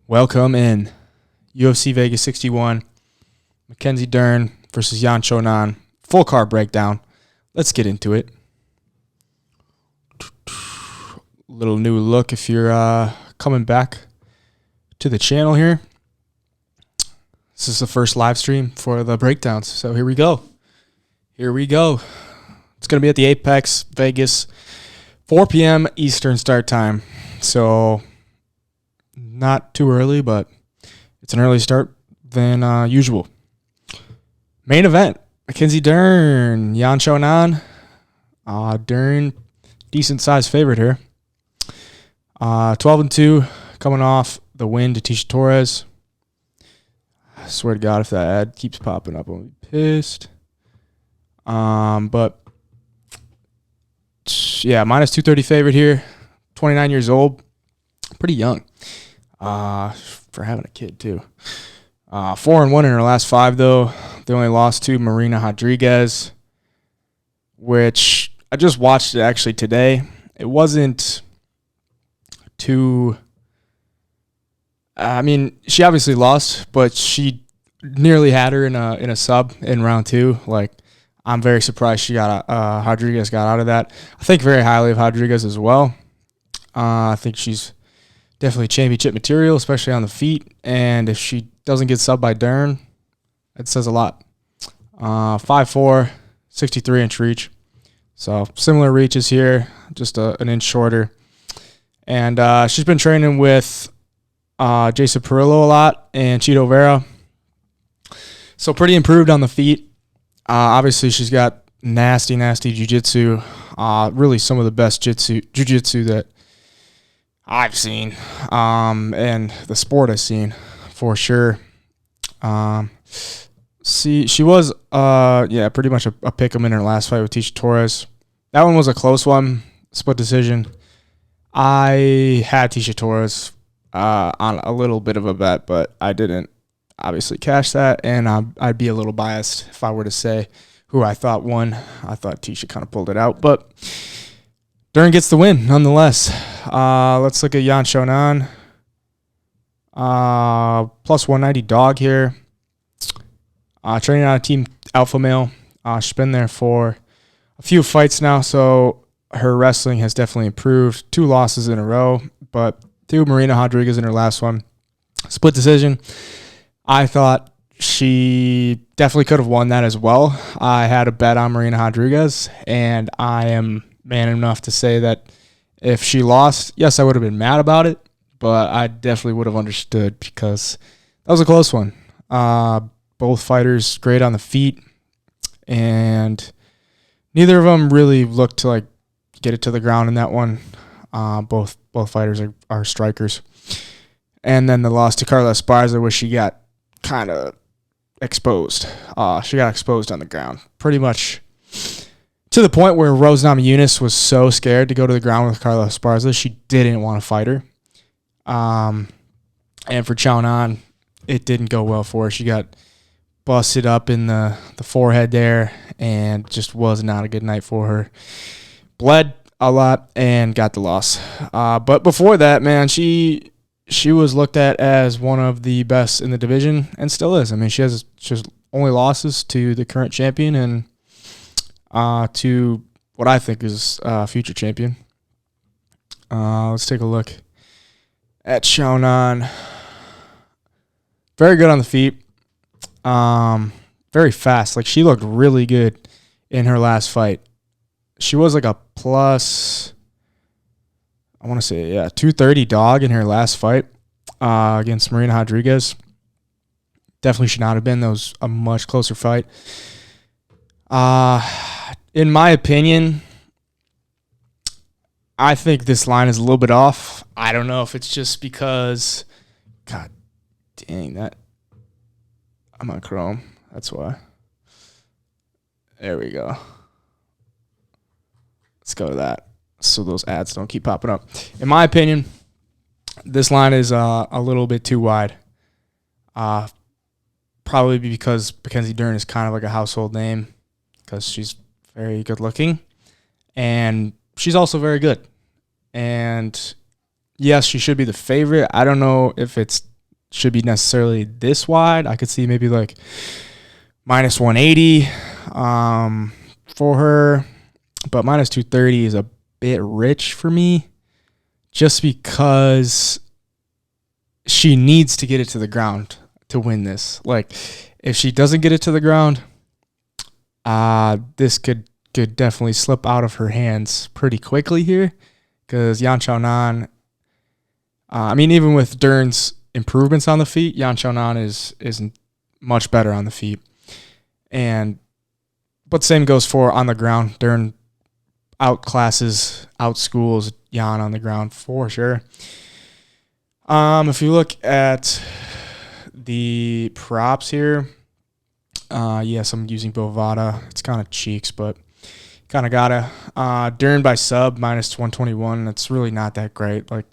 Welcome in. UFC Vegas 61. Mackenzie Dern versus Shonan. Full card breakdown. Let's get into it. Little new look if you're coming back to the channel here. This is the first live stream for the breakdowns. So here we go. It's going to be at the Apex Vegas, 4 p.m. Eastern start time. So not too early, but it's an early start than usual. Main event, Mackenzie Dern, Shonan. Dern, decent sized favorite here. 12-2, coming off the win to Tisha Torres. I swear to God, if that ad keeps popping up, I'll be pissed. But yeah, minus 230 favorite here. 29 years old, pretty young. For having a kid too. 4-1 in her last 5 though. They only lost to Marina Rodriguez, which I just watched it actually today. It wasn't too. I mean, she obviously lost, but she nearly had her in a sub in round 2. Like, I'm very surprised she got Rodriguez got out of that. I think very highly of Rodriguez as well. I think she's definitely championship material, especially on the feet. And if she doesn't get subbed by Dern, it says a lot. 5'4", 63-inch reach. So similar reaches here, just an inch shorter. And she's been training with Jason Perillo a lot and Chito Vera. So pretty improved on the feet. Obviously, she's got nasty jiu-jitsu. Really some of the best jiu-jitsu that I've seen, and the sport I've seen for sure. She was, pretty much a pick'em in her last fight with Tisha Torres. That one was a close one, split decision. I had Tisha Torres on a little bit of a bet, but I didn't obviously cash that, and I'd be a little biased if I were to say who I thought won. I thought Tisha kind of pulled it out, but Dern gets the win, nonetheless. Let's look at Shonan. Plus 190 dog here. Training on a team alpha male. She's been there for a few fights now, so her wrestling has definitely improved. 2 losses in a row, but 2 Marina Rodriguez in her last one. Split decision. I thought she definitely could have won that as well. I had a bet on Marina Rodriguez, and I am man enough to say that if she lost, yes, I would have been mad about it, but I definitely would have understood because that was a close one. Both fighters great on the feet, and neither of them really looked to like get it to the ground in that one. Both fighters are strikers. And then the loss to Carla Esparza, where she got kind of exposed. She got exposed on the ground, pretty much to the point where Rose Namajunas was so scared to go to the ground with Carla Esparza, she didn't want to fight her. And for Shonan, it didn't go well for her. She got busted up in the forehead there, and just was not a good night for her. Bled a lot and got the loss. But before that, man, she was looked at as one of the best in the division, and still is. I mean, she has only losses to the current champion and to what I think is future champion. Let's take a look at Shonan. Very good on the feet. Very fast. Like, she looked really good in her last fight. She was like a plus, I want to say, 230 dog in her last fight against Marina Rodriguez. Definitely should not have been. That was a much closer fight. In my opinion, I think this line is a little bit off. I don't know if it's just because, God dang, that I'm on Chrome. That's why. There we go. Let's go to that so those ads don't keep popping up. In my opinion, this line is a little bit too wide. Probably because Mackenzie Dern is kind of like a household name because she's very good looking, and she's also very good. And yes, she should be the favorite. I don't know if it's should be necessarily this wide. I could see maybe like minus 180 for her, but minus 230 is a bit rich for me just because she needs to get it to the ground to win this. Like, if she doesn't get it to the ground, this could definitely slip out of her hands pretty quickly here because Shonan, even with Dern's improvements on the feet, Shonan is much better on the feet. But same goes for on the ground. Dern outclasses, outschools Jan on the ground for sure. If you look at the props here, yes, I'm using Bovada. It's kind of cheeks, but kind of gotta. Dern by sub minus 121. That's really not that great. Like,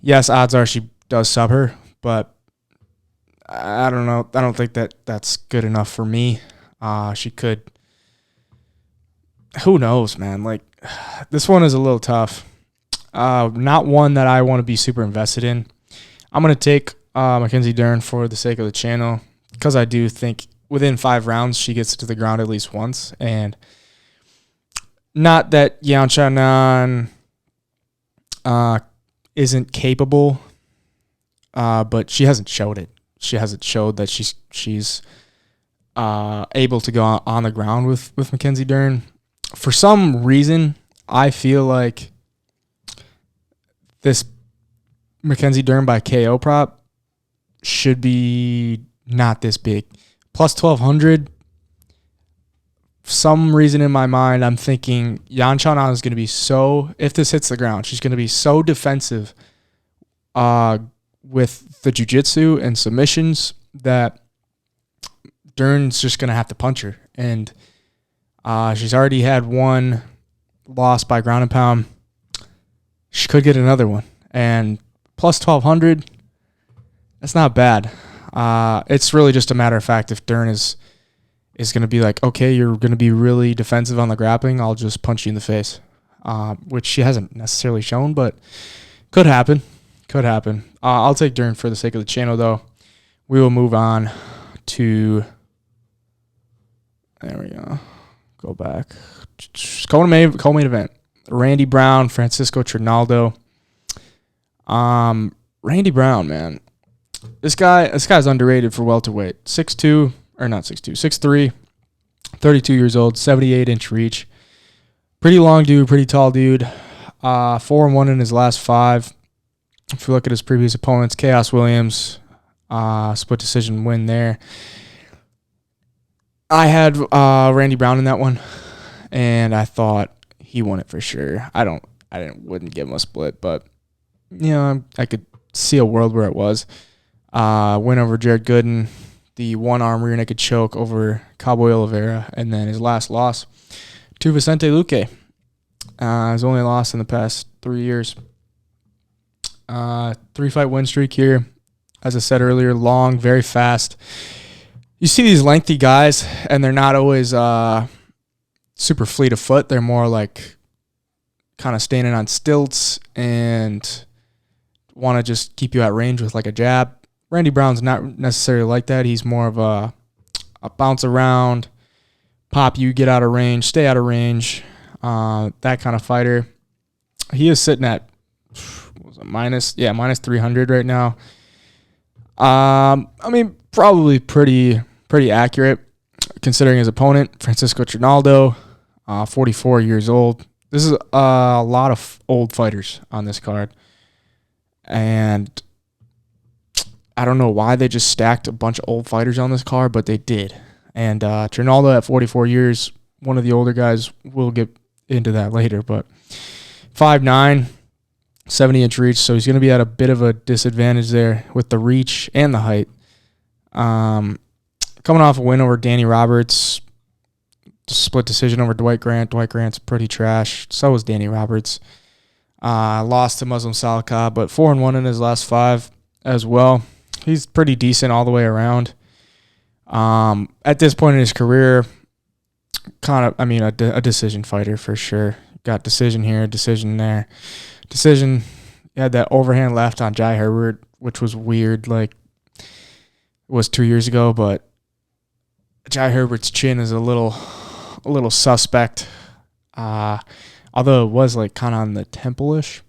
yes, odds are she does sub her, but I don't know. I don't think that's good enough for me. She could. Who knows, man? Like, this one is a little tough. Not one that I want to be super invested in. I'm going to take Mackenzie Dern for the sake of the channel because I do think within 5 rounds she gets to the ground at least once. And not that Shonan isn't capable, but she hasn't showed it. She hasn't showed that she's able to go on the ground with Mackenzie Dern. For some reason, I feel like this Mackenzie Dern by KO prop should be not this big. Plus 1,200. For some reason in my mind, I'm thinking Shonan is going to be so, if this hits the ground, she's going to be so defensive with the jiu-jitsu and submissions that Dern's just going to have to punch her. And she's already had one loss by ground and pound. She could get another one. And plus 1,200, that's not bad. It's really just a matter of fact if Dern is going to be like, okay, you're going to be really defensive on the grappling, I'll just punch you in the face, which she hasn't necessarily shown, but could happen. Could happen. I'll take Dern for the sake of the channel, though. We will move on to... There we go. Go back. Co-main event. Randy Brown, Francisco Trinaldo. Randy Brown, man. This guy's underrated for welterweight. 6'3", 32 years old, 78-inch reach. Pretty long dude, pretty tall dude. 4-1 in his last 5. If you look at his previous opponents, Chaos Williams, split decision win there. I had Randy Brown in that one, and I thought he won it for sure. Wouldn't give him a split, but I could see a world where it was. Win over Jared Gooden, the one-arm rear naked choke over Cowboy Oliveira, and then his last loss to Vicente Luque. His only loss in the past 3 years. 3-fight win streak here. As I said earlier, long, very fast. You see these lengthy guys, and they're not always super fleet of foot. They're more like kind of standing on stilts and want to just keep you at range with like a jab. Randy Brown's not necessarily like that. He's more of a bounce around, pop you, get out of range, stay out of range, that kind of fighter. He is sitting at minus 300 right now. Probably pretty accurate considering his opponent, Francisco Trinaldo, 44 years old. This is a lot of old fighters on this card. And I don't know why they just stacked a bunch of old fighters on this card, but they did. And Trinaldo at 44 years, one of the older guys, we'll get into that later, but 5'9", 70-inch reach, so he's going to be at a bit of a disadvantage there with the reach and the height. Coming off a win over Danny Roberts, split decision over Dwight Grant. Dwight Grant's pretty trash. So was Danny Roberts. Lost to Muslim Salakah, but 4-1 in his last 5 as well. He's pretty decent all the way around. At this point in his career, a decision fighter for sure. Got decision here, decision there. Decision, he had that overhand left on Jai Herbert, which was weird. Like, was 2 years ago, but Jai Herbert's chin is a little suspect. Although it was like kind of on the temple-ish.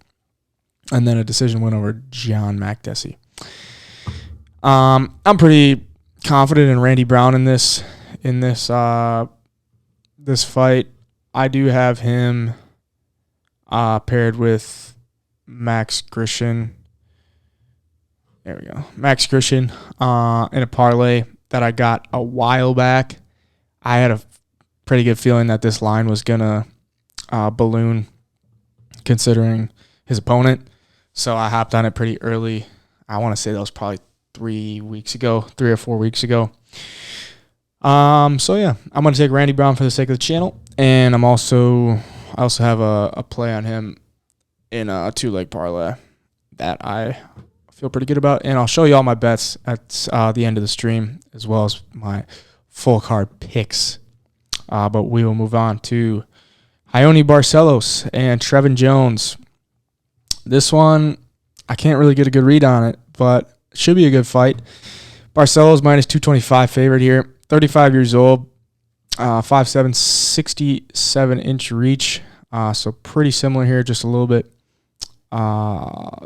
And then a decision went over John Makdessi. I'm pretty confident in Randy Brown in this fight. I do have him paired with Max Grishin. There we go. Max Grishin in a parlay that I got a while back. I had a pretty good feeling that this line was going to balloon considering his opponent. So I hopped on it pretty early. I want to say that was probably 3 or 4 weeks ago. So yeah, I'm going to take Randy Brown for the sake of the channel. And I also have a play on him in a 2-leg parlay that I feel pretty good about. And I'll show you all my bets at the end of the stream, as well as my full card picks. But we will move on to Barcelos and Trevin Jones. This one, I can't really get a good read on it, but it should be a good fight. Barcelos minus 225 favorite here. 35 years old, 5'7", 67-inch reach. So pretty similar here, just a little bit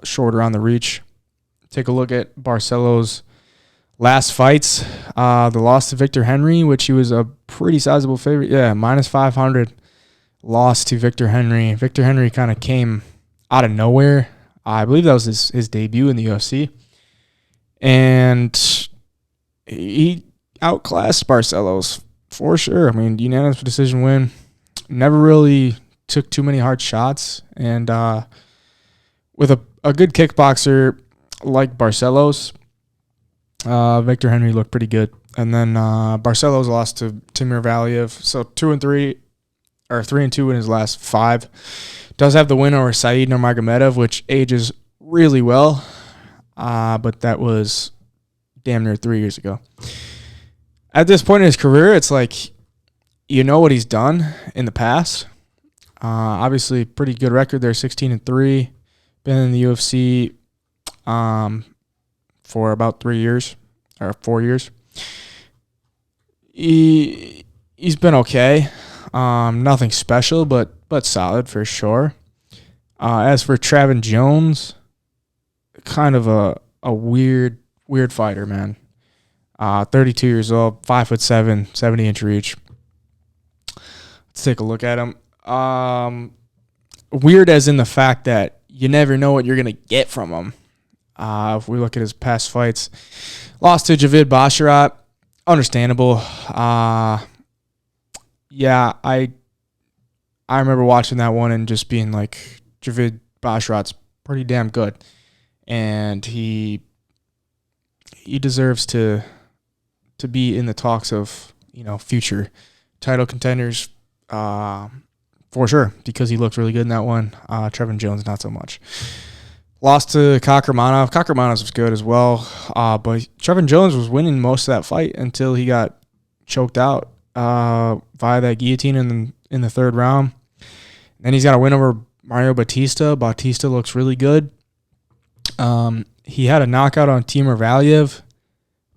shorter on the reach. Take a look at Barcelos' last fights. The loss to Victor Henry, which he was a pretty sizable favorite. Yeah, minus 500 loss to Victor Henry. Victor Henry kind of came out of nowhere. I believe that was his debut in the UFC. And he outclassed Barcelos for sure. I mean, unanimous decision win. Never really took too many hard shots. And with a good kickboxer like Barcelos, Victor Henry looked pretty good. And then Barcelos lost to Timur Valiev. So 2-3 or 3-2 in his last 5. Does have the win over Said Nurmagomedov, which ages really well. But that was damn near 3 years ago. At this point in his career, it's like, what he's done in the past. Obviously, pretty good record there, 16-3. Been in the UFC for about 3 years or 4 years. He's been okay. Nothing special, but solid for sure. As for Trevin Jones, kind of a weird fighter, man. 32 years old, 5'7", 70-inch reach. Let's take a look at him. Weird as in the fact that you never know what you're going to get from him. If we look at his past fights, lost to Javier Basharat, understandable. Yeah, I remember watching that one and just being like, Javier Basharat's pretty damn good, and he deserves to be in the talks of future title contenders for sure, because he looked really good in that one. Trevin Jones not so much. Lost to Kakramanov. Kakramanov was good as well, but Trevin Jones was winning most of that fight until he got choked out via that guillotine in the third round. Then he's got a win over Mario Bautista. Bautista looks really good. He had a knockout on Timur Valiev,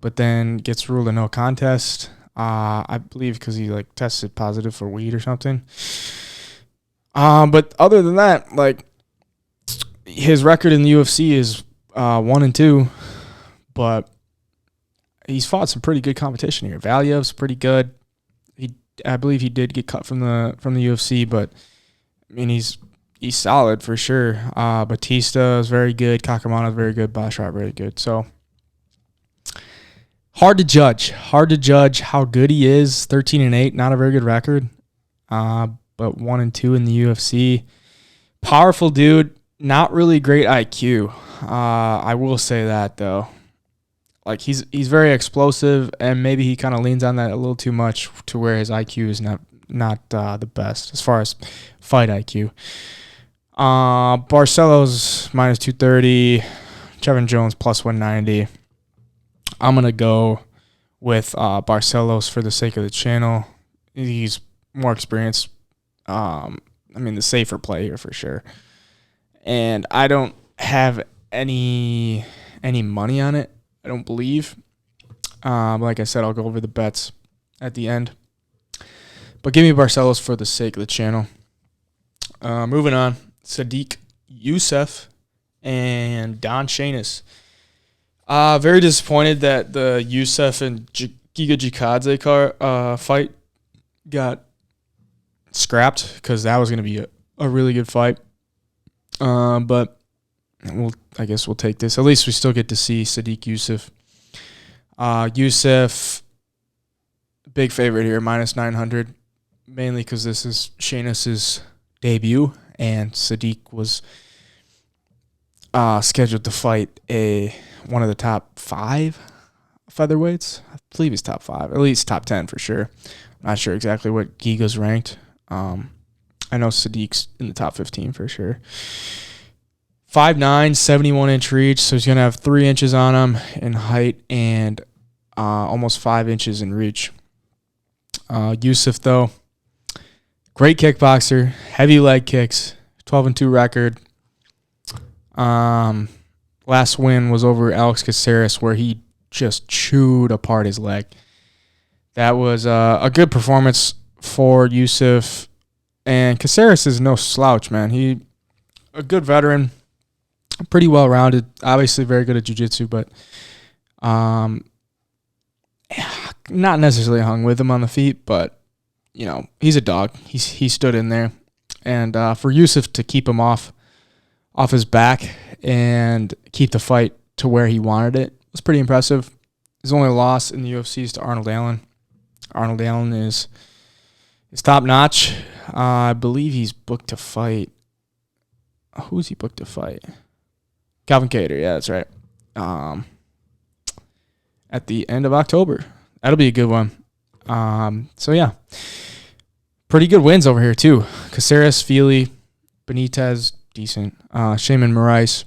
but then gets ruled a no contest. I believe because he tested positive for weed or something. But other than that, his record in the UFC is 1-2, but he's fought some pretty good competition here. Valiev's pretty good. I believe he did get cut from the UFC, but I mean he's solid for sure. Batista is very good. Kakamana is very good. Basharat very good. So hard to judge how good he is. 13-8, not a very good record, but 1-2 in the UFC. Powerful dude. Not really great IQ. I will say that though. He's very explosive, and maybe he kind of leans on that a little too much to where his IQ is not the best as far as fight IQ. Barcelos minus 230, Trevin Jones plus 190. I'm gonna go with Barcelos for the sake of the channel. He's more experienced. The safer play here for sure. And I don't have any money on it, I don't believe. Like I said, I'll go over the bets at the end. But give me Barcelos for the sake of the channel. Moving on, Sadiq, Yousef, and Don Shiens. Very disappointed that the Yousef and Giga Jikadze fight got scrapped because that was going to be a really good fight. But I guess we'll take this. At least we still get to see Sadiq Yousef. Yousef, big favorite here, minus 900, mainly because this is Shiens' debut, and Sadiq was scheduled to fight one of the top 5 featherweights. I believe he's top 5, at least top 10 for sure. Not sure exactly what Giga's ranked. I know Sadiq's in the top 15 for sure. 5'9", 71-inch reach, so he's going to have 3 inches on him in height and almost 5 inches in reach. Yousef, though, great kickboxer, heavy leg kicks, 12-2 record. Last win was over Alex Caceres, where he just chewed apart his leg. That was a good performance for Yousef, and Caceres is no slouch, man. He a good veteran, pretty well rounded, obviously very good at jiu-jitsu, but not necessarily hung with him on the feet, but you know, he's a dog. He stood in there, and for Yousef to keep him off his back and keep the fight to where he wanted it was pretty impressive. His only loss in the UFC is to Arnold Allen. Arnold Allen is top notch. I believe he's booked to fight. Who's he booked to fight? Calvin Kattar, yeah, that's right. At the end of October. That'll be a good one. So, yeah. Pretty good wins over here, too. Caceres, Feely, Benitez, decent. Shaman Moraes,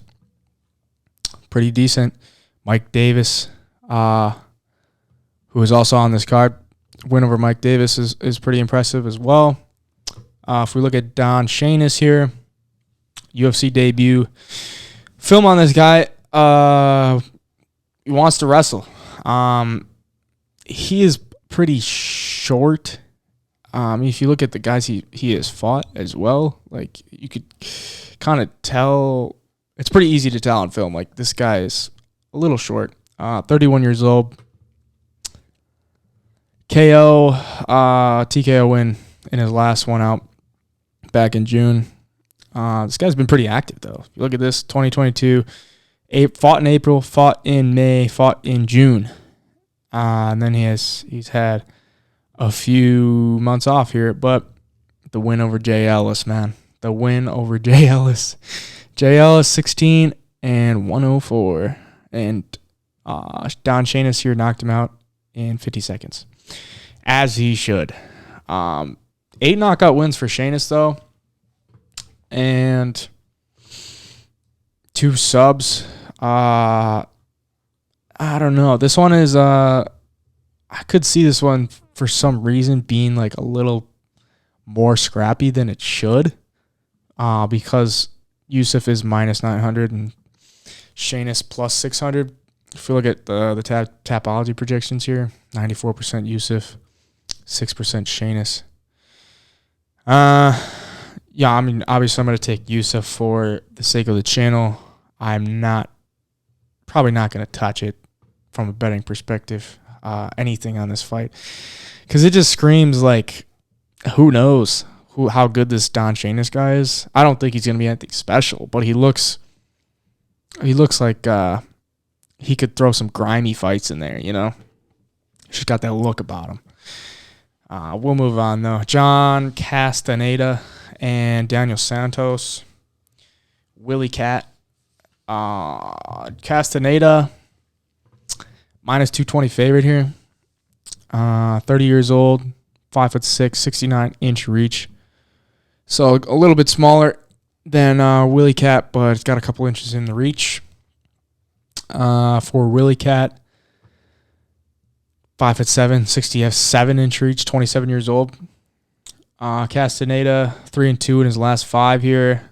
pretty decent. Mike Davis, who is also on this card. Win over Mike Davis is pretty impressive as well. If we look at Don Shiens here, UFC debut. Film on this guy. He wants to wrestle. He is pretty short. If you look at the guys he has fought as well, like you could kind of tell. It's pretty easy to tell on film. Like this guy is a little short. 31 years old. TKO win in his last one out back in June. This guy's been pretty active, though. If you look at this, 2022, fought in April, fought in May, fought in June. And then he's had a few months off here, but the win over Jay Ellis, man. The win over Jay Ellis. Jay Ellis, 16 and 104. And Don Shiens here knocked him out in 50 seconds. As he should. 8 knockout wins for Shiens, though. And 2 subs. I don't know. This one is I could see this one for some reason being like a little more scrappy than it should. Because Yousef is minus 900 and Shiens plus 600. If you look at the Tapology projections here, 94% Yousef, 6% Shiens. Yeah, I mean, obviously I'm going to take Yousef for the sake of the channel. I'm probably not going to touch it from a betting perspective, anything on this fight. Because it just screams like, who knows how good this Don Shiens guy is. I don't think he's going to be anything special, but he looks like he could throw some grimy fights in there, you know? Just got that look about him. We'll move on, though. John Castaneda and Daniel Santos. Willie Cat. Castaneda, minus 220 favorite here. 30 years old, 5'6", 69-inch reach. So a little bit smaller than Willie Cat, but it's got a couple inches in the reach. For Willie Cat, 5'7", 67-inch reach, 27 years old. Castaneda, 3-2 in his last 5 here.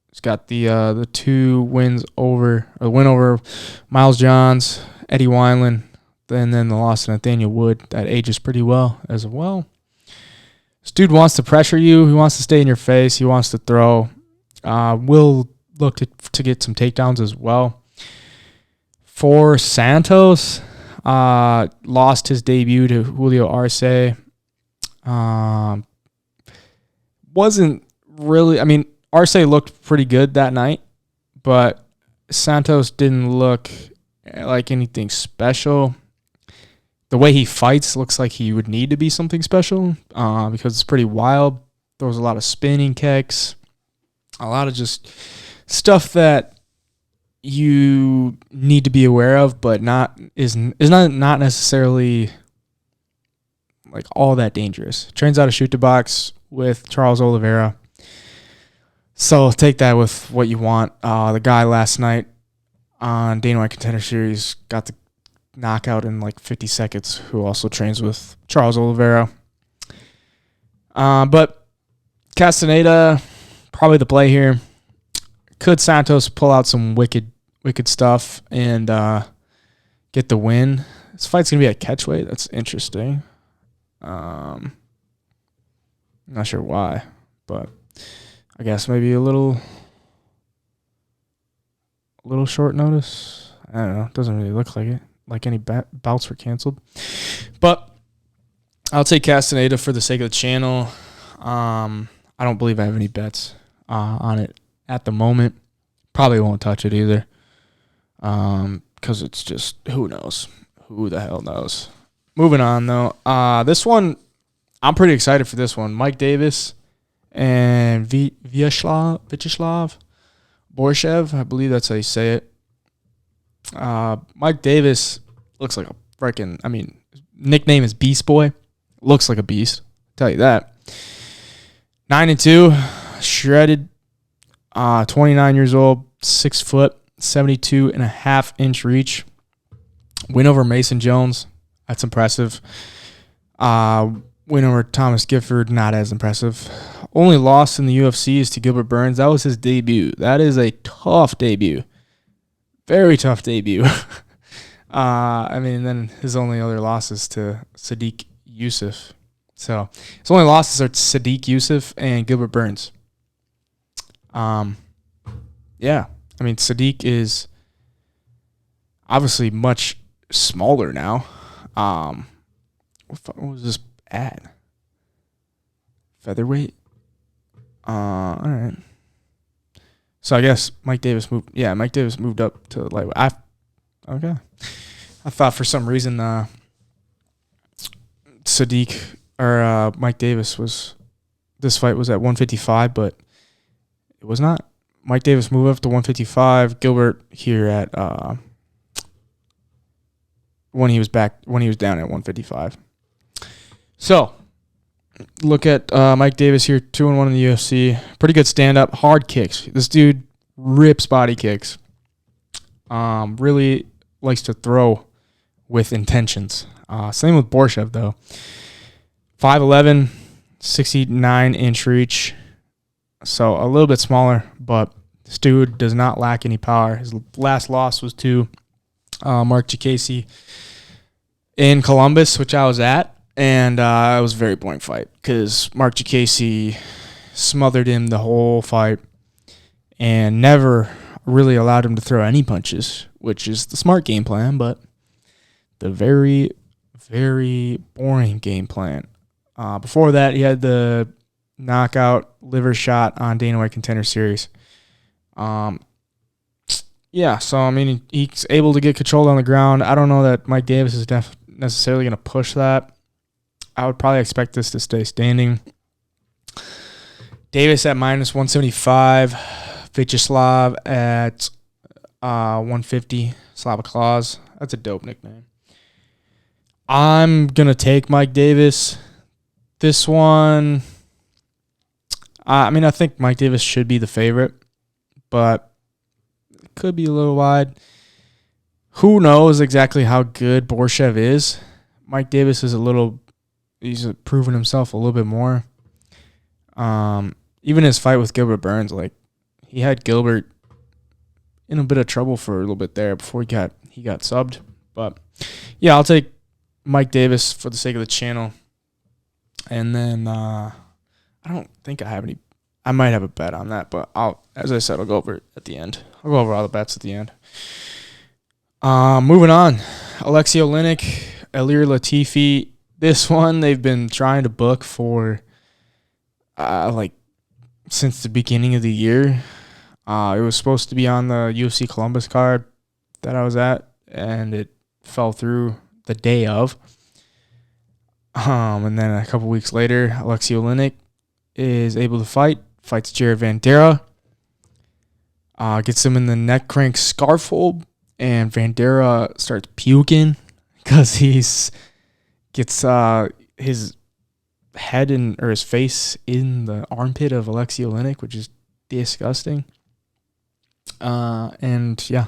He's got the 2 wins over, a win over Miles Johns, Eddie Wineland, And then the loss to Nathaniel Wood, that ages pretty well as well. This dude wants to pressure you. He wants to stay in your face. He wants to throw. Will look to get some takedowns as well. For Santos, lost his debut to Julio Arce. Wasn't really, I mean, Arce looked pretty good that night, but Santos didn't look like anything special. The way he fights looks like he would need to be something special because it's pretty wild. There was a lot of spinning kicks, a lot of just stuff that you need to be aware of, but is not necessarily like all that dangerous. Trains out of shoot to box with Charles Oliveira. So take that with what you want. The guy last night on Dana White Contender Series got the knockout in like 50 seconds, who also trains with Charles Oliveira. But Castaneda, probably the play here. Could Santos pull out some wicked stuff and get the win? This fight's going to be at catchweight. That's interesting. I'm not sure why, but I guess maybe a little short notice. I don't know. It doesn't really look like it. Like any bouts were canceled. But I'll take Castaneda for the sake of the channel. I don't believe I have any bets on it at the moment. Probably won't touch it either. Because it's just, who knows? Who the hell knows? Moving on, though. This one, I'm pretty excited for this one. Mike Davis and Vyacheslav Borschev. I believe that's how you say it. Mike Davis looks like a freaking, nickname is Beast Boy. Looks like a beast. I'll tell you that. 9-2, shredded, 29 years old, 6 foot, 72.5-inch reach. Win over Mason Jones. That's impressive. Win over Thomas Gifford, not as impressive. Only loss in the UFC is to Gilbert Burns. That was his debut. That is a tough debut. Very tough debut. Then his only other losses to Sadiq Yousef. So his only losses are Sadiq Yousef and Gilbert Burns. Sadiq is obviously much smaller now. What was this at? Featherweight? All right. So I guess Mike Davis moved up to lightweight. Okay. I thought for some reason Sadiq or Mike Davis this fight was at 155, but it was not. Mike Davis moved up to 155. Gilbert here at when he was down at 155. So look at Mike Davis here, 2-1 in the UFC. Pretty good stand-up, hard kicks. This dude rips body kicks. Really likes to throw with intentions. Same with Borschev, though. 5'11", 69-inch reach. So a little bit smaller, but this dude does not lack any power. His last loss was to Mark Jacasey in Columbus, which I was at. And it was a very boring fight because Mark Jacasey smothered him the whole fight and never really allowed him to throw any punches, which is the smart game plan, but the very, very boring game plan. Before that, he had the knockout liver shot on Dana White Contender Series. He's able to get control on the ground. I don't know that Mike Davis is necessarily going to push that. I would probably expect this to stay standing. Davis at -175. Vyacheslav at 150. Slava Claus. That's a dope nickname. I'm going to take Mike Davis. This one, I think Mike Davis should be the favorite, but it could be a little wide. Who knows exactly how good Borschev is? Mike Davis is he's proven himself a little bit more. Even his fight with Gilbert Burns, he had Gilbert in a bit of trouble for a little bit there before he got subbed. But Yeah, I'll take Mike Davis for the sake of the channel. And then I don't think I have any. I might have a bet on that, but as I said, I'll go over it at the end. I'll go over all the bets at the end. Moving on. Olynyk, Elyria Latifi. This one they've been trying to book for since the beginning of the year. It was supposed to be on the UFC Columbus card that I was at, and it fell through the day of. And then a couple weeks later, Olynyk is able to fights Javier Vandera, gets him in the neck crank scarf hold, and Vandera starts puking because gets his head or his face in the armpit of Olynyk, which is disgusting. And yeah,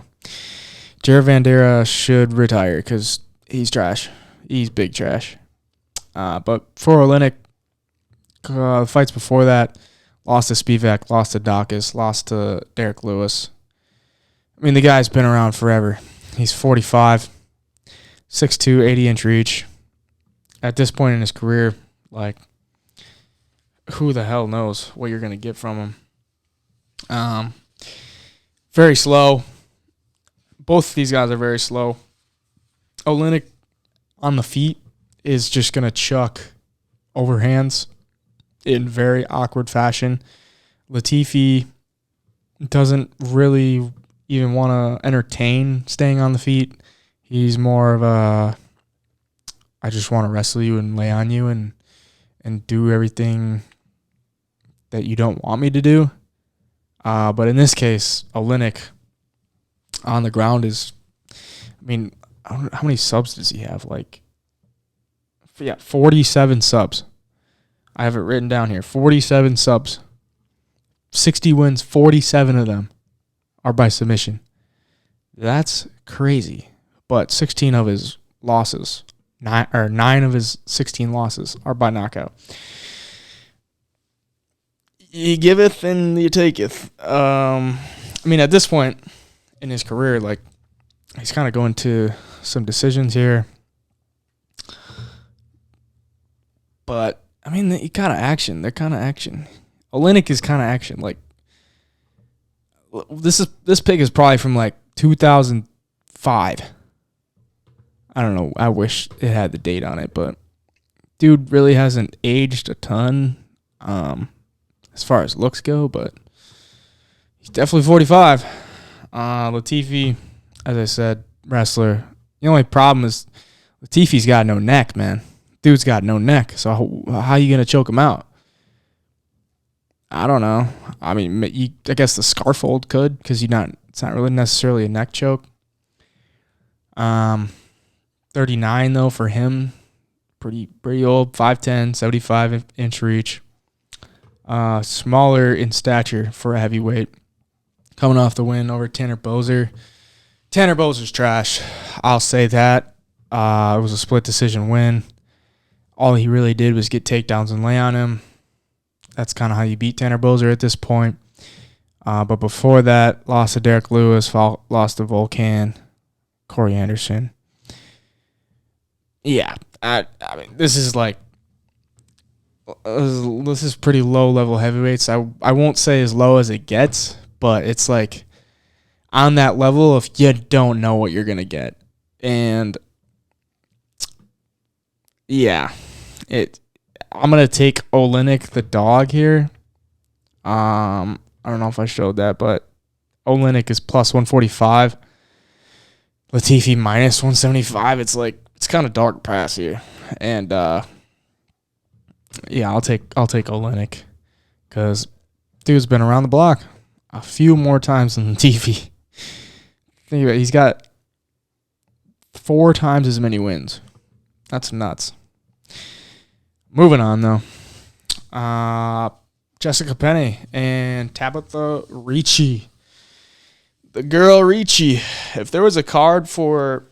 Javier Vandera should retire because he's trash. He's big trash. But for Olynyk, the fights before that, lost to Spivak, lost to Dawkins, lost to Derek Lewis. I mean, the guy's been around forever. He's 45, 6'2", 80-inch reach. At this point in his career, who the hell knows what you're going to get from him. Very slow. Both of these guys are very slow. Olynyk on the feet is just going to chuck overhands in very awkward fashion. Latifi doesn't really even want to entertain staying on the feet. He's more of a, I just want to wrestle you and lay on you and do everything that you don't want me to do. But in this case, Olynyk on the ground is, how many subs does he have? 47 subs. I have it written down here. 47 subs. 60 wins, 47 of them are by submission. That's crazy. But 16 of his losses, 9 of his 16 losses are by knockout. You giveth and you taketh. At this point in his career, he's kind of going to some decisions here. But, they kind of action. They're kind of action. Olynyk is kind of action. This pick is probably from, 2005. I don't know. I wish it had the date on it, but dude really hasn't aged a ton as far as looks go, but he's definitely 45. Latifi, as I said, wrestler. The only problem is Latifi's got no neck, man. Dude's got no neck, so how are you going to choke him out? I don't know. I guess the scarf hold could, because it's not really necessarily a neck choke. 39, though, for him. Pretty old, 5'10", 75-inch reach. Smaller in stature for a heavyweight. Coming off the win over Tanner Boser. Tanner Boser's trash. I'll say that. It was a split decision win. All he really did was get takedowns and lay on him. That's kind of how you beat Tanner Boser at this point. But before that, lost to Derek Lewis, lost to Volkan, Corey Anderson. Yeah, this is this is pretty low level heavyweights. I won't say as low as it gets, but it's on that level if you don't know what you're gonna get. And yeah, I'm gonna take Olynyk the dog here. I don't know if I showed that, but Olynyk is plus 145. Latifi minus 175. It's kind of dark pass here, and yeah, I'll take Olynyk because dude's been around the block a few more times than Latifi. Think about it, he's got 4 times as many wins. That's nuts. Moving on, though. Jessica Penne and Tabitha Ricci. The girl Richie. If there was a card for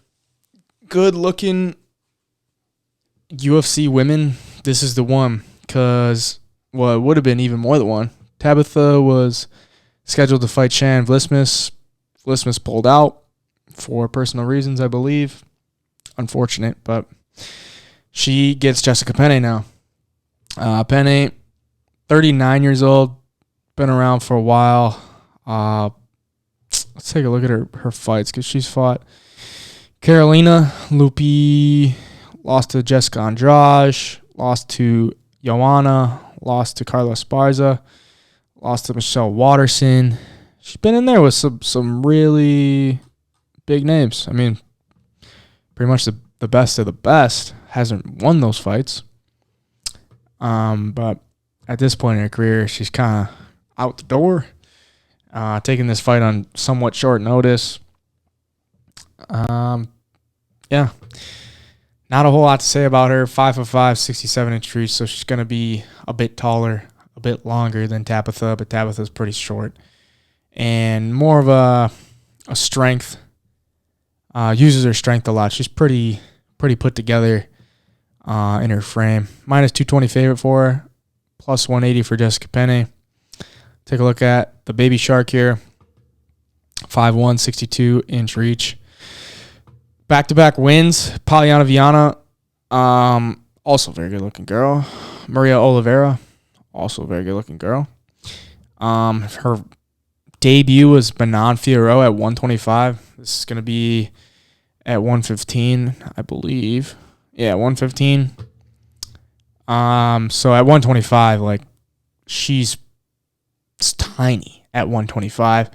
good-looking UFC women, this is the one. Because, it would have been even more than one. Tabitha was scheduled to fight Shannon Vlismas. Vlismas pulled out for personal reasons, I believe. unfortunate, but she gets Jessica Penne now. Penne, 39 years old, been around for a while. Let's take a look at her fights because she's fought Carolina, Lupi, lost to Jessica Andrade, lost to Joanna, lost to Carla Esparza, lost to Michelle Watterson. She's been in there with some really big names. I mean, pretty much the best of the best. Hasn't won those fights. But at this point in her career, she's kind of out the door. Taking this fight on somewhat short notice. Yeah. Not a whole lot to say about her. 5'5", 67-inch reach, so she's going to be a bit taller, a bit longer than Tabitha, but Tabitha's pretty short. And more of a strength. Uses her strength a lot. She's pretty put together in her frame. Minus 220 favorite for her. Plus 180 for Jessica Penne. Take a look at the baby shark here. 5'1", 62-inch reach. Back-to-back wins. Polyana Viana, also a very good-looking girl. Maria Oliveira, also a very good-looking girl. Her debut was Manon Fiorot at 125. This is going to be at 115, I believe. Yeah, 115. So at 125, like, she's tiny at 125.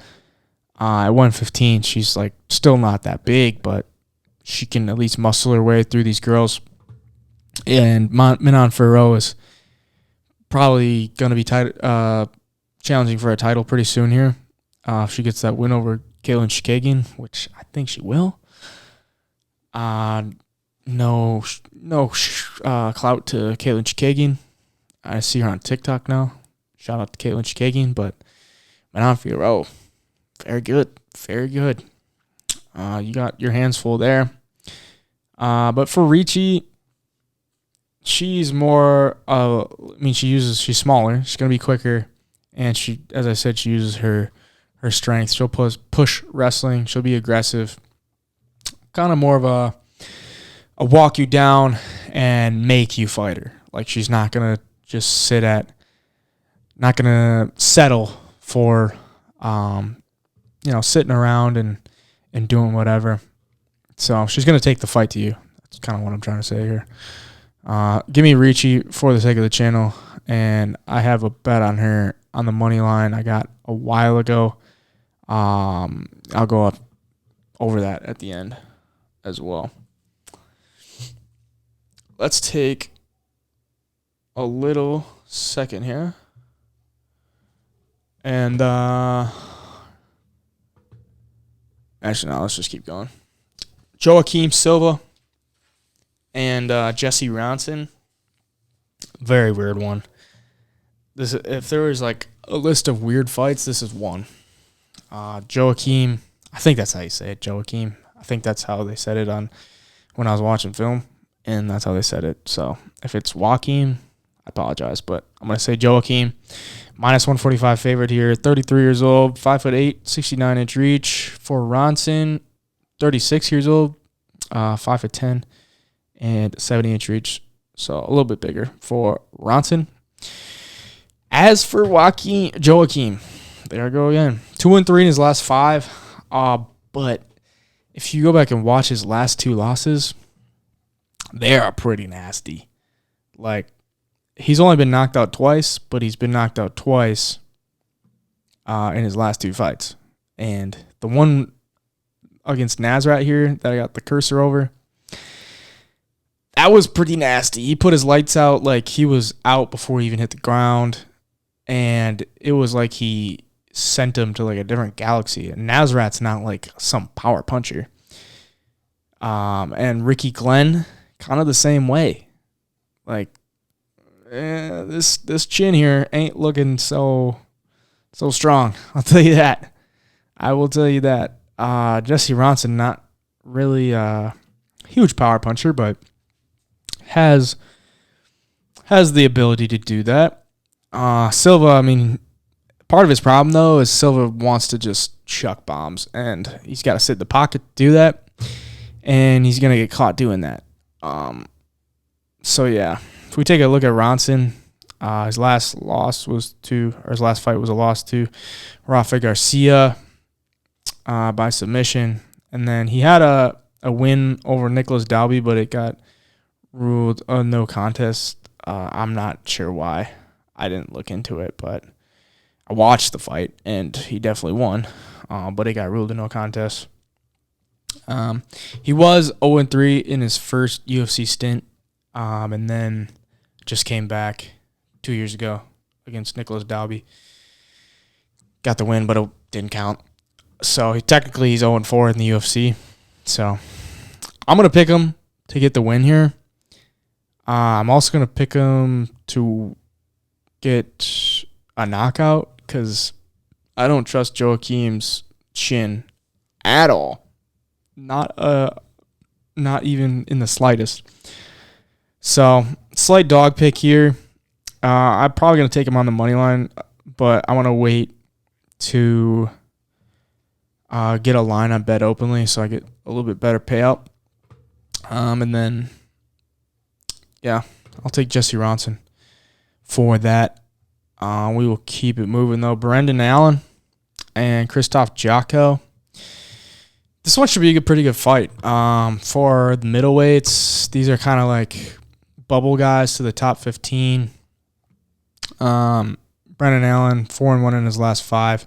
At 115, she's, like, still not that big, but she can at least muscle her way through these girls. And Manon Fiorot is probably going to be challenging for a title pretty soon here. If she gets that win over Katlyn Chookagian, which I think she will. No clout to Katlyn Chookagian. I see her on TikTok now. Shout out to Katlyn Chookagian, but Manon Fiorot, very good, very good. You got your hands full there. But for Richie, she's more. She's smaller. She's gonna be quicker, and she, as I said, she uses her strength. She'll push wrestling. She'll be aggressive. Kind of more of a walk you down and make you fighter. Like, she's not gonna just not gonna settle for, sitting around and doing whatever. So she's gonna take the fight to you. That's kind of what I'm trying to say here. Give me Richie for the sake of the channel, and I have a bet on her on the money line I got a while ago. I'll go up over that at the end as well. Let's take a little second here. And actually, no, let's just keep going. Joaquim Silva and Jesse Ronson. Very weird one. If there was like a list of weird fights, this is one. Joaquim, I think that's how you say it, Joaquim. I think that's how they said it on when I was watching film, and that's how they said it. So if it's Joaquim, I apologize, but I'm going to say Joaquim. Minus 145 favorite here, 33 years old, 5'8", 69-inch reach. For Ronson, 36 years old, 5'10", and 70-inch reach. So a little bit bigger for Ronson. As for Joaquim, there I go again. 2-3 in his last 5. But if you go back and watch his last 2 losses, they are pretty nasty. Like, he's only been knocked out twice, but he's been knocked out twice in his last 2 fights. And the one against Nasrat here that I got the cursor over, that was pretty nasty. He put his lights out like he was out before he even hit the ground. And it was like he sent him to like a different galaxy. And Nasrat's not like some power puncher. And Ricky Glenn, kind of the same way. Like, this chin here ain't looking so strong. I'll tell you that. I will tell you that. Jesse Ronson, not really a huge power puncher, but has the ability to do that. Silva, I mean, part of his problem, though, is Silva wants to just chuck bombs, and he's got to sit in the pocket to do that. and he's going to get caught doing that. So, yeah, if we take a look at Ronson, his last fight was a loss to Rafa Garcia by submission. And then he had a win over Nicholas Dalby, but it got ruled a no contest. I'm not sure why. I didn't look into it, but I watched the fight, and he definitely won. But it got ruled a no contest. He was 0-3 in his first UFC stint, and then just came back 2 years ago against Nicholas Dalby. Got the win, but it didn't count. So he's 0-4 in the UFC. So I'm going to pick him to get the win here. I'm also going to pick him to get a knockout because I don't trust Joachim's chin at all. Not even in the slightest. So slight dog pick here. I'm probably going to take him on the money line, but I want to wait to get a line on bet openly so I get a little bit better payout. And then, yeah, I'll take Jesse Ronson for that. We will keep it moving, though. Brendan Allen and Christoph Jocko. This one should be a pretty good fight. For the middleweights, these are kind of like bubble guys to the top 15. Brendan Allen, 4-1 in his last 5.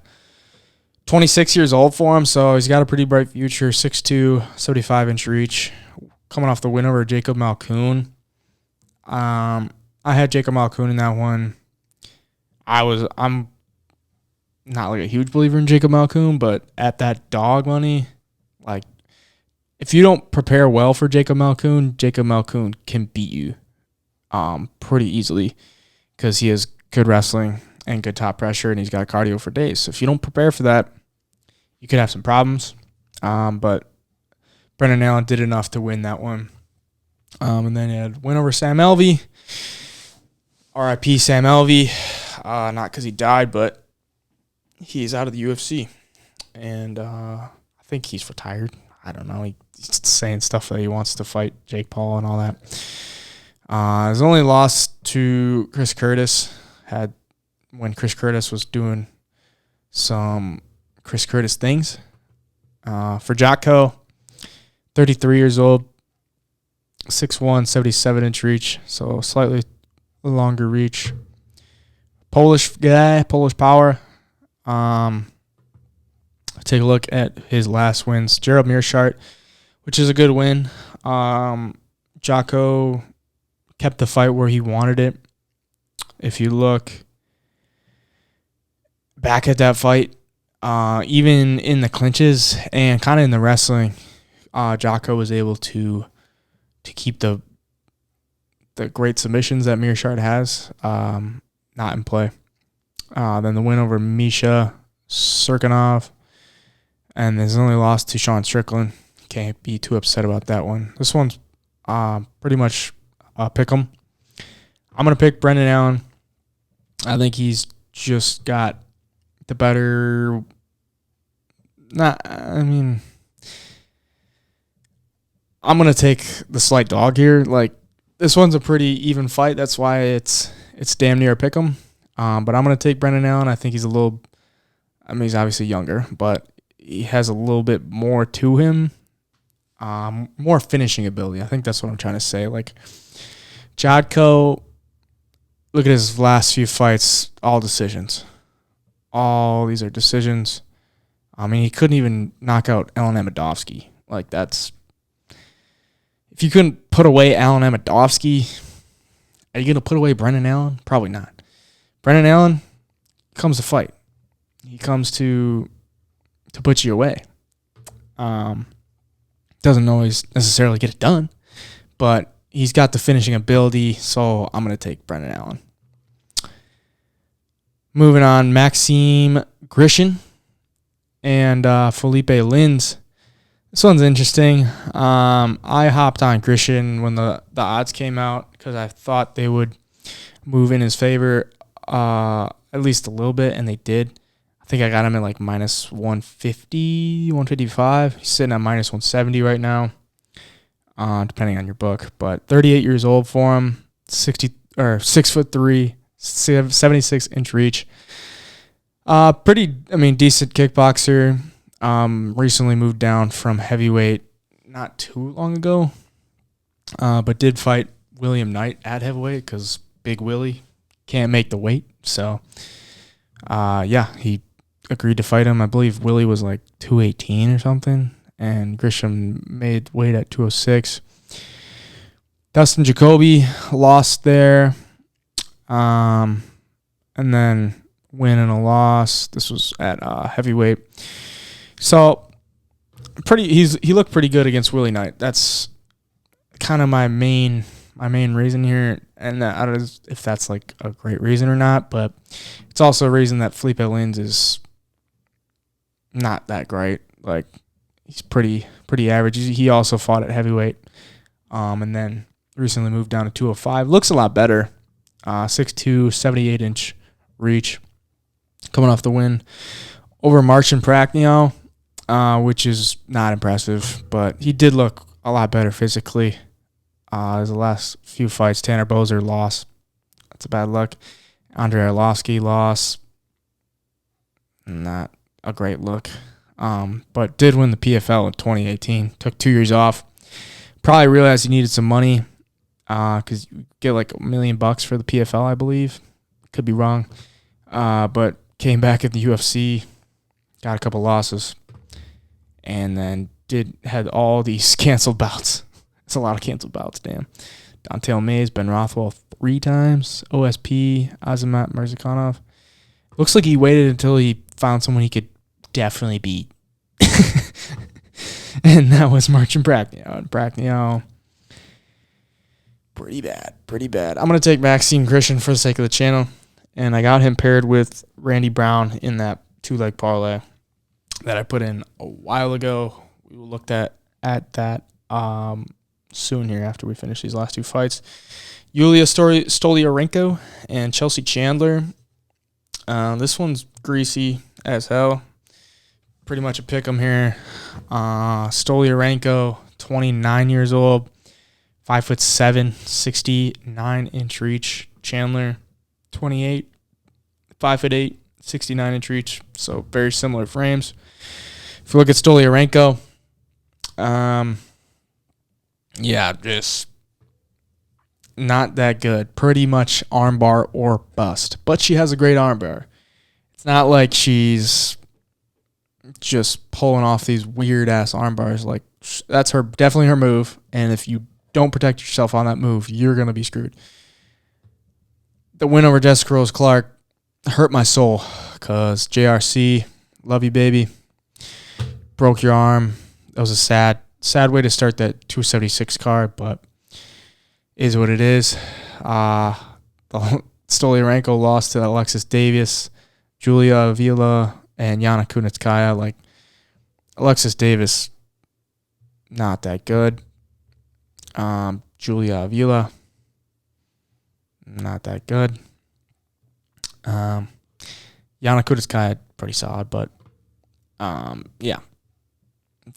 26 years old for him, so he's got a pretty bright future. 6'2", 75-inch reach. Coming off the win over Jacob Malkoun. I had Jacob Malkoun in that one. I'm not like a huge believer in Jacob Malkoun, but at that dog money, like if you don't prepare well for Jacob Malkoun can beat you pretty easily because he has good wrestling and good top pressure, and he's got cardio for days. So if you don't prepare for that, you could have some problems. But Brendan Allen did enough to win that one. And then he had win over Sam Alvey. R.I.P. Sam Alvey. Not because he died, but he's out of the UFC. And I think he's retired. I don't know. He's saying stuff that he wants to fight Jake Paul and all that. His only loss to Chris Curtis had when Chris Curtis was doing some Chris Curtis things. For Jocko, 33 years old, 6'1", 77-inch reach, so slightly longer reach. Polish guy, Polish power. Take a look at his last wins. Gerald Meerschaert, which is a good win. Jocko kept the fight where he wanted it. If you look back at that fight, even in the clinches and kind of in the wrestling, Jocko was able to keep the great submissions that Meerschaert has not in play. Then the win over Misha Serkinov, and his only loss to Sean Strickland. Can't be too upset about that one. This one's pretty much a pick 'em. I'm going to pick Brendan Allen. I think he's just got the better. I'm going to take the slight dog here. Like, this one's a pretty even fight. That's why it's damn near a pick 'em. But I'm going to take Brendan Allen. I think he's he's obviously younger, but he has a little bit more to him. More finishing ability. I think that's what I'm trying to say. Like, Jocko, look at his last few fights, all decisions. All these are decisions. He couldn't even knock out Alan Amedovski. Like, that's... If you couldn't put away Alan Amedovski, are you going to put away Brendan Allen? Probably not. Brendan Allen comes to fight. He comes to put you away. Doesn't always necessarily get it done, but he's got the finishing ability, so I'm going to take Brendan Allen. Moving on, Maxime Grishin and Felipe Linds. This one's interesting. I hopped on Grishin when the odds came out because I thought they would move in his favor at least a little bit, and they did. I think I got him at like minus 150, 155. He's sitting at minus 170 right now. depending on your book. But 38 years old for him, 6'3", 76-inch reach. Pretty, decent kickboxer. Recently moved down from heavyweight not too long ago, but did fight William Knight at heavyweight because Big Willie can't make the weight. So, he agreed to fight him. I believe Willie was like 218 or something, and Grishin made weight at 206. Dustin Jacoby lost there, and then win and a loss. This was at heavyweight. So he looked pretty good against Willie Knight. That's kind of my main reason here, and I don't know if that's like a great reason or not, but it's also a reason that Felipe Linds is not that great. Like, he's pretty average. He also fought at heavyweight, and then recently moved down to 205. Looks a lot better. 6'2", 78-inch reach, coming off the win over Marcin Prachnio, which is not impressive, but he did look a lot better physically. His last few fights, Tanner Boser lost. That's a bad luck. Andrei Arlovsky lost. Not a great look. But did win the PFL in 2018. Took 2 years off. Probably realized he needed some money because you get like $1 million for the PFL, I believe. Could be wrong. But came back at the UFC, got a couple losses, and then had all these canceled bouts. It's a lot of canceled bouts, damn. Dontel Mays, Ben Rothwell 3 times, OSP, Azamat Murzakanov. Looks like he waited until he found someone he could definitely beat. And that was Marcin Prachnio. And Prachnio, pretty bad. I'm going to take Maxime Grishin for the sake of the channel. And I got him paired with Randy Brown in that 2-leg parlay that I put in a while ago. We will look at that soon here after we finish these last 2 fights. Yulia Stoliarenko and Chelsea Chandler. This one's greasy as hell. Pretty much a pick 'em here. Stoliarenko, 29 years old, 5'7", 69-inch reach. Chandler, 28, 5'8", 69-inch reach. So very similar frames. If you look at Stoliarenko, just not that good. Pretty much armbar or bust. But she has a great armbar. It's not like she's just pulling off these weird-ass armbars. Like, that's definitely her move. And if you don't protect yourself on that move, you're going to be screwed. The win over Jessica Rose Clark hurt my soul because JRC, love you, baby, broke your arm. That was a sad way to start that 276 card, but is what it is. Stoliarenko lost to Alexis Davis, Julia Avila, and Yana Kunitskaya. Like, Alexis Davis, not that good. Julia Avila, not that good. Yana Kunitskaya, pretty solid, but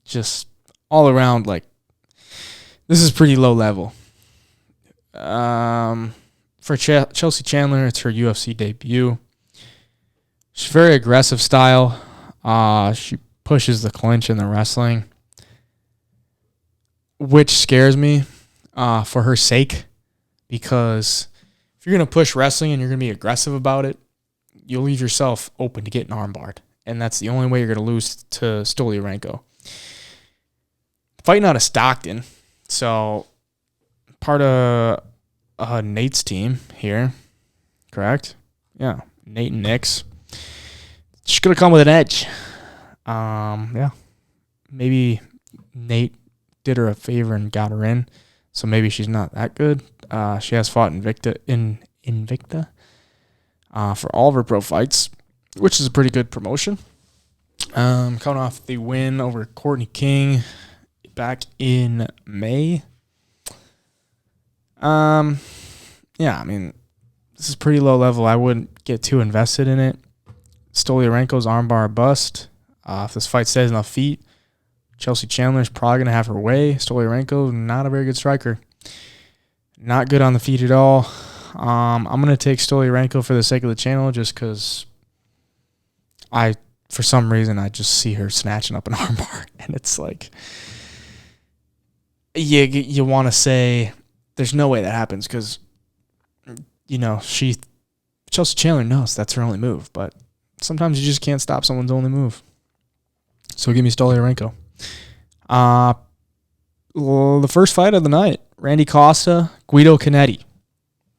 just all around, like, this is pretty low level. For Chelsea Chandler, it's her UFC debut. She's very aggressive style. She pushes the clinch in the wrestling, which scares me for her sake, because if you're going to push wrestling and you're going to be aggressive about it, you'll leave yourself open to getting armbarred, and that's the only way you're going to lose to Stoliarenko. Fighting out of Stockton, so part of Nate's team here, correct? Yeah, Nate and Nick's. She's going to come with an edge. Maybe Nate did her a favor and got her in, so maybe she's not that good. She has fought Invicta for all of her pro fights, which is a pretty good promotion. Coming off the win over Courtney King back in May. This is pretty low level. I wouldn't get too invested in it. Stoliarenko's armbar bust. If this fight stays on the feet, Chelsea Chandler's probably going to have her way. Stoliarenko, not a very good striker. Not good on the feet at all. I'm going to take Stoliarenko for the sake of the channel just because for some reason, I just see her snatching up an armbar. And it's like, you want to say there's no way that happens because, Chelsea Chandler knows that's her only move. But sometimes you just can't stop someone's only move. So give me Stoliarenko. The first fight of the night, Randy Costa, Guido Canetti.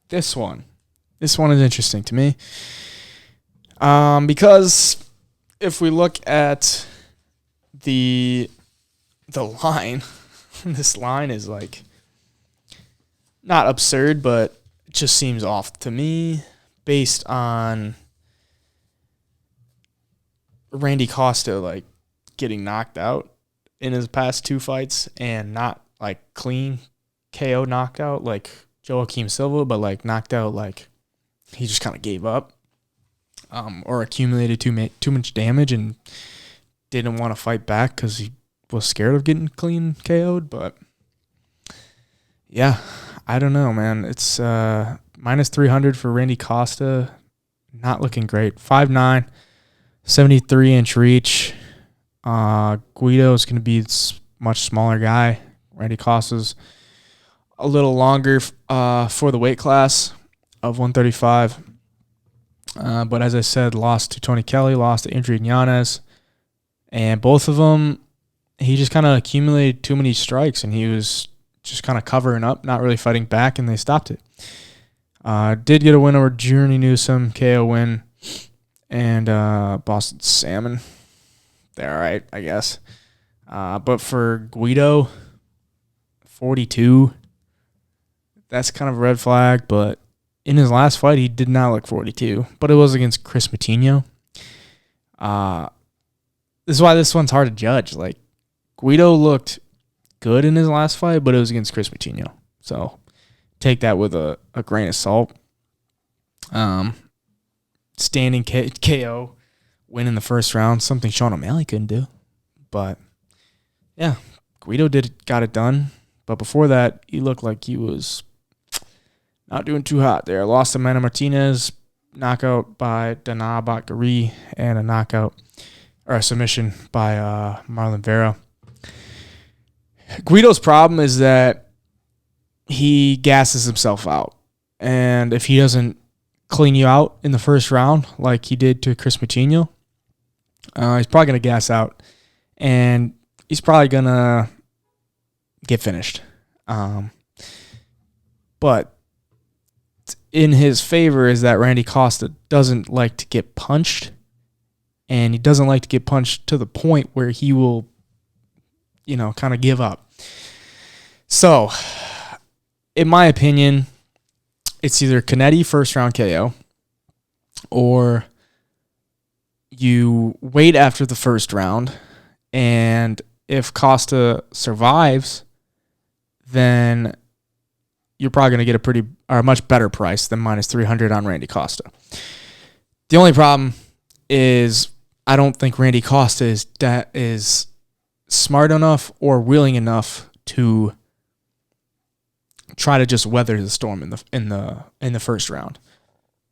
This one is interesting to me. Because if we look at the line, this line is like not absurd, but it just seems off to me based on Randy Costa like getting knocked out in his past 2 fights and not like clean KO knocked out like Joaquim Silva, but like knocked out like he just kind of gave up or accumulated too much damage and didn't want to fight back because he was scared of getting clean KO'd. But yeah, I don't know, man. It's minus 300 for Randy Costa. Not looking great. 5'9", 73-inch reach. Guido is going to be a much smaller guy. Randy Costa's a little longer for the weight class of 135. But as I said, lost to Tony Kelly, lost to Adrian Yanez. And both of them, he just kind of accumulated too many strikes, and he was just kind of covering up, not really fighting back, and they stopped it. Did get a win over Journey Newsome, KO win, and Boston Salmon. They're all right, I guess. But for Guido, 42, that's kind of a red flag, but in his last fight, he did not look 42, but it was against Chris Matinho. This is why this one's hard to judge. Like, Guido looked good in his last fight, but it was against Chris Matinho. So take that with a grain of salt. Standing KO, win in the first round, something Sean O'Malley couldn't do. But, yeah, Guido got it done. But before that, he looked like he was not doing too hot there. Lost to Mana Martinez, knockout by Dana Bakary, and a submission by Marlon Vera. Guido's problem is that he gasses himself out. And if he doesn't clean you out in the first round like he did to Chris Matinho, he's probably going to gas out. And he's probably going to get finished. But in his favor is that Randy Costa doesn't like to get punched. And he doesn't like to get punched to the point where he will, kind of give up. So, in my opinion, it's either Canetti first round KO, or you wait after the first round, and if Costa survives, then you're probably going to get a much better price than minus 300 on Randy Costa. The only problem is I don't think Randy Costa is smart enough or willing enough to try to just weather the storm in the first round.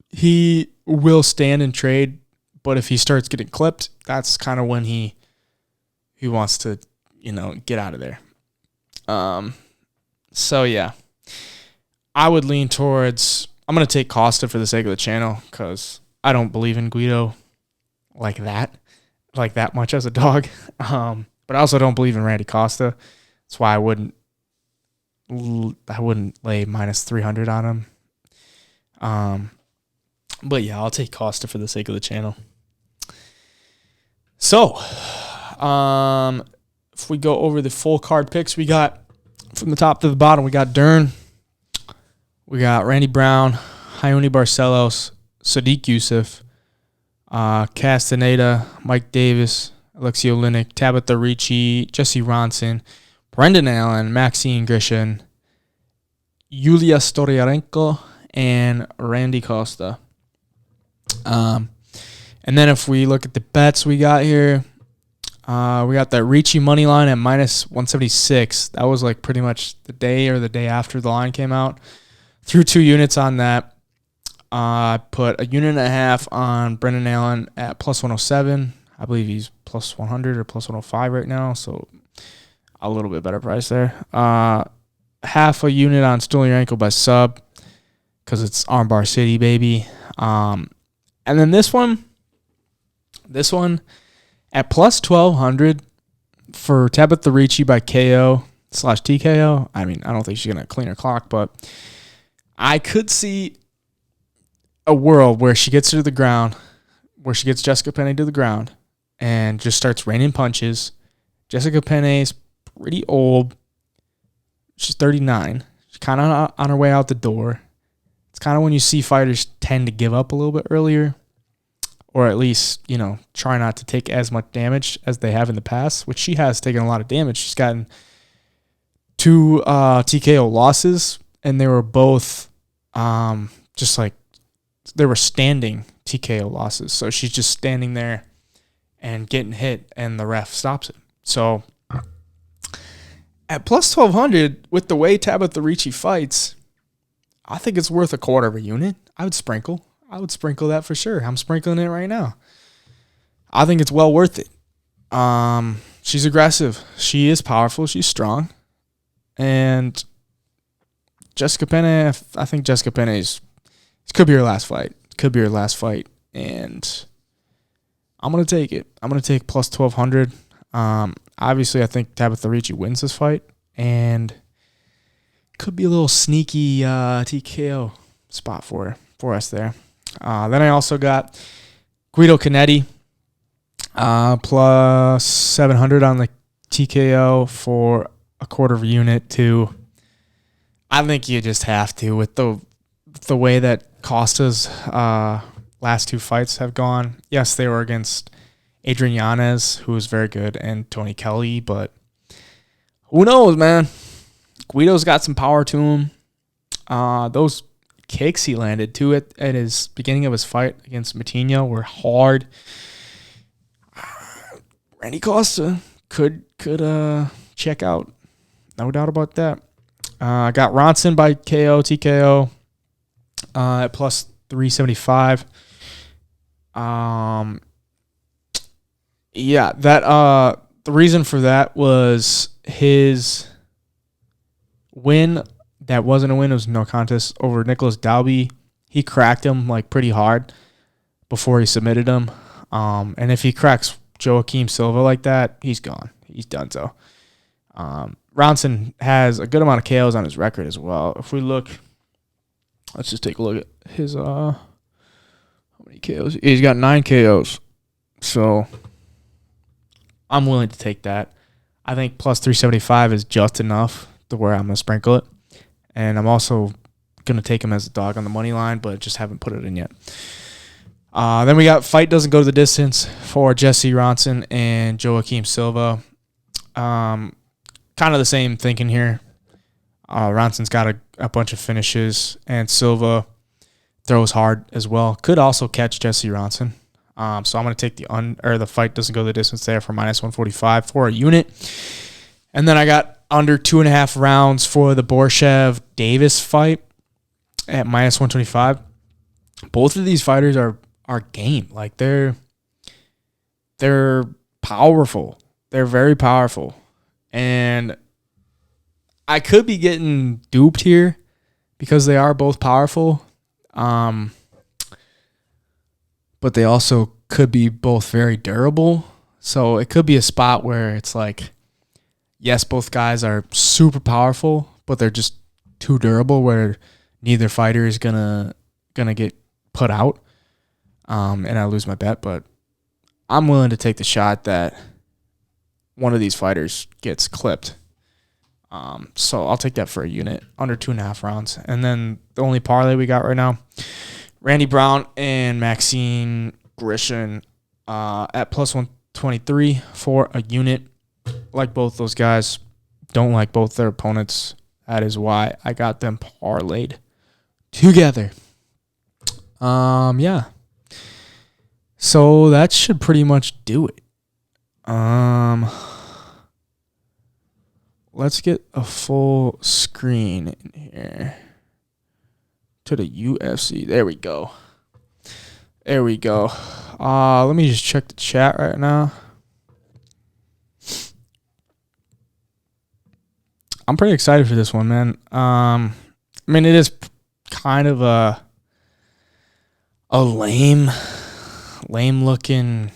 He will stand and trade, but if he starts getting clipped, that's kind of when he wants to, get out of there. So yeah, I would lean towards. I'm gonna take Costa for the sake of the channel because I don't believe in Guido like that much as a dog. But I also don't believe in Randy Costa. That's why I wouldn't lay minus 300 on him. But yeah, I'll take Costa for the sake of the channel. So, if we go over the full card picks, we got from the top to the bottom, we got Dern, we got Randy Brown, Hayoni Barcelos, Sadiq Yousef, Castaneda, Mike Davis, Alexei Olynyk, Tabitha Richie, Jesse Ronson, Brendan Allen, Maxine Grishin, Yulia Stoliarenko, and Randy Costa. And then if we look at the bets we got here, We got that Richie money line at minus 176. That was like pretty much the day or the day after the line came out. Threw 2 units on that. I put a unit and a half on Brendan Allen at plus 107. I believe he's plus 100 or plus 105 right now, so a little bit better price there. Half a unit on Stoliarenko by sub because it's armbar city, baby. And then this one at plus 1,200 for Tabitha Richie by KO/TKO. I mean, I don't think she's going to clean her clock, but I could see a world where she gets to the ground, where she gets Jessica Penne to the ground and just starts raining punches. Jessica Penne is pretty old. She's 39. She's kind of on her way out the door. It's kind of when you see fighters tend to give up a little bit earlier, or at least, try not to take as much damage as they have in the past, which she has taken a lot of damage. She's gotten 2 TKO losses, and they were both they were standing TKO losses. So she's just standing there and getting hit, and the ref stops it. So at plus 1,200, with the way Tabitha Richie fights, I think it's worth a quarter of a unit. I would sprinkle that for sure. I'm sprinkling it right now. I think it's well worth it. She's aggressive. She is powerful. She's strong. And Jessica Penne, I think Jessica Penne's could be her last fight. And I'm going to take it. I'm going to take plus 1,200. Obviously, I think Tabitha Richie wins this fight. And could be a little sneaky TKO spot for us there. Then I also got Guido Canetti plus 700 on the TKO for a quarter of a unit too. I think you just have to with the way that Costa's last 2 fights have gone. Yes, they were against Adrian Yanez, who was very good, and Tony Kelly, but who knows, man? Guido's got some power to him. Those kicks he landed too at his beginning of his fight against Matinho were hard. Randy Costa could check out, no doubt about that. I got Ronson by TKO at plus 375. Yeah, that the reason for that was his win. That wasn't a win. It was no contest over Nicholas Dalby. He cracked him pretty hard before he submitted him. And if he cracks Joaquim Silva like that, he's gone. He's done so. Ronson has a good amount of KOs on his record as well. If we look, let's just take a look at his how many KOs. He's got 9 KOs. So I'm willing to take that. I think plus 375 is just enough to where I'm going to sprinkle it. And I'm also going to take him as a dog on the money line, but just haven't put it in yet. Then we got fight doesn't go to the distance for Jesse Ronson and Joaquim Silva. Kind of the same thinking here. Ronson's got a bunch of finishes, and Silva throws hard as well. Could also catch Jesse Ronson. So I'm going to take the fight doesn't go the distance there for minus 145 for a unit. And then I got under 2.5 rounds for the Borschev Davis fight at minus 125. Both of these fighters are game. They're powerful. They're very powerful. And I could be getting duped here because they are both powerful. But they also could be both very durable. So it could be a spot where it's yes, both guys are super powerful, but they're just too durable where neither fighter is gonna get put out. And I lose my bet, but I'm willing to take the shot that one of these fighters gets clipped. So I'll take that for a unit, under 2.5 rounds. And then the only parlay we got right now, Randy Brown and Maxine Grishin at plus 123 for a unit. Like both those guys. Don't like both their opponents. That is why I got them parlayed together. Yeah. So that should pretty much do it. Let's get a full screen in here to the UFC. There we go. There we go. Let me just check the chat right now. I'm pretty excited for this one, man. I mean, it is kind of a lame looking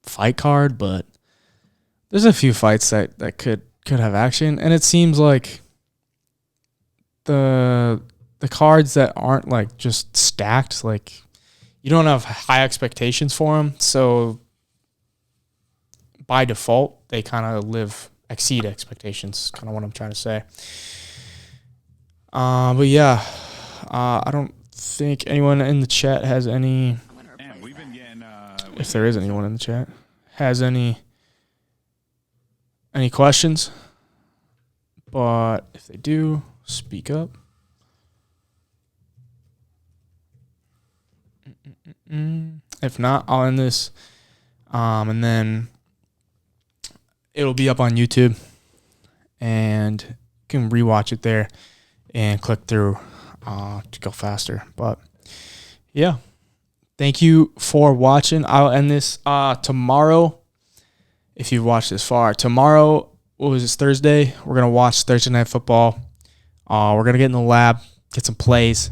fight card, but there's a few fights that could have action, and it seems like the cards that aren't like just stacked, like you don't have high expectations for them, so by default they kind of exceed expectations. Kind of what I'm trying to say. But yeah, I don't think anyone in the chat has any. If there is anyone in the chat, has any questions? But if they do, speak up. If not, I'll end this, and then it'll be up on YouTube, and you can rewatch it there and click through to go faster. But yeah, thank you for watching. I'll end this tomorrow. If you've watched this far, tomorrow, what was this, Thursday? We're going to watch Thursday Night Football. We're going to get in the lab, get some plays.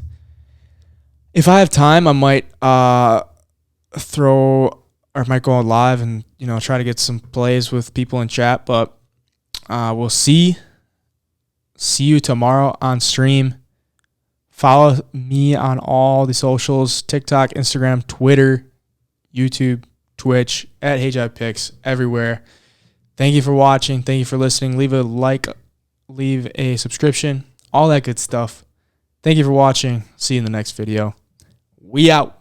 If I have time, I might might go on live and, try to get some plays with people in chat. But we'll see you tomorrow on stream. Follow me on all the socials, TikTok, Instagram, Twitter, YouTube, Twitch, at Hayjive Picks, everywhere. Thank you for watching. Thank you for listening. Leave a like, leave a subscription, all that good stuff. Thank you for watching. See you in the next video. We out.